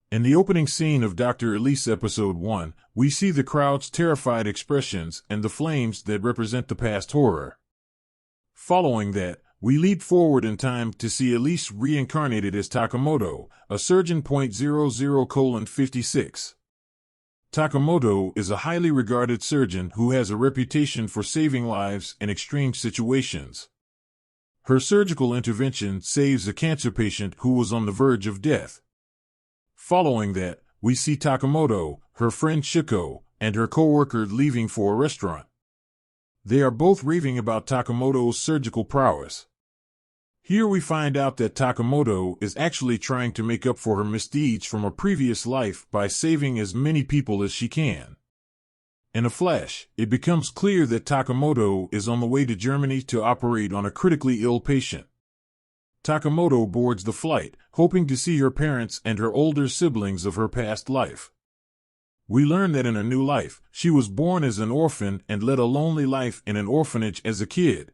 In the opening scene of Dr. Elise Episode 1, we see the crowd's terrified expressions and the flames that represent the past horror. Following that, we leap forward in time to see Elise reincarnated as Takamoto, a surgeon .00:56. Takamoto is a highly regarded surgeon who has a reputation for saving lives in extreme situations. Her surgical intervention saves a cancer patient who was on the verge of death. Following that, we see Takamoto, her friend Shiko, and her co-worker leaving for a restaurant. They are both raving about Takamoto's surgical prowess. Here we find out that Takamoto is actually trying to make up for her misdeeds from a previous life by saving as many people as she can. In a flash, it becomes clear that Takamoto is on the way to Germany to operate on a critically ill patient. Takamoto boards the flight, hoping to see her parents and her older siblings of her past life. We learn that in her new life, she was born as an orphan and led a lonely life in an orphanage as a kid.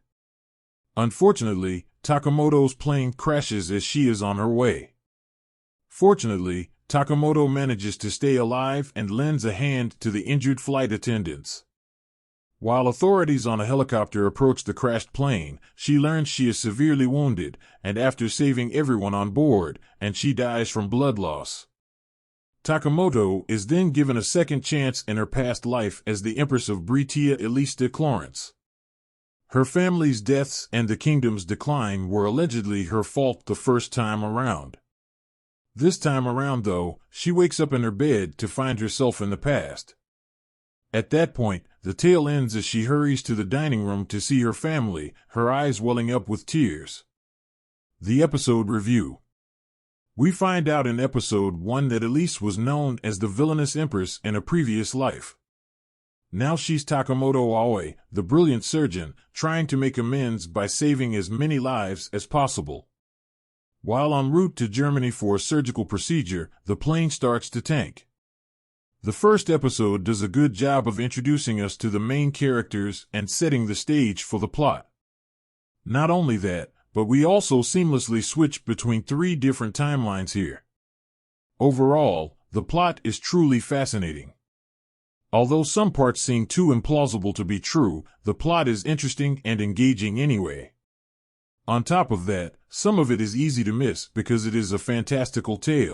Unfortunately, Takamoto's plane crashes as she is on her way. Fortunately, Takamoto manages to stay alive and lends a hand to the injured flight attendants. While authorities on a helicopter approach the crashed plane, she learns she is severely wounded, and after saving everyone on board, and she dies from blood loss. Takamoto is then given a second chance in her past life as the Empress of Britia Elise de Florence. Her family's deaths and the kingdom's decline were allegedly her fault the first time around. This time around, though, she wakes up in her bed to find herself in the past. At that point, the tale ends as she hurries to the dining room to see her family, her eyes welling up with tears. The episode review. We find out in episode 1 that Elise was known as the villainous empress in a previous life. Now she's Takamoto Aoi, the brilliant surgeon, trying to make amends by saving as many lives as possible. While en route to Germany for a surgical procedure, the plane starts to tank. The first episode does a good job of introducing us to the main characters and setting the stage for the plot. Not only that, but we also seamlessly switch between 3 different timelines here. Overall, the plot is truly fascinating. Although some parts seem too implausible to be true, the plot is interesting and engaging anyway. On top of that, some of it is easy to miss because it is a fantastical tale.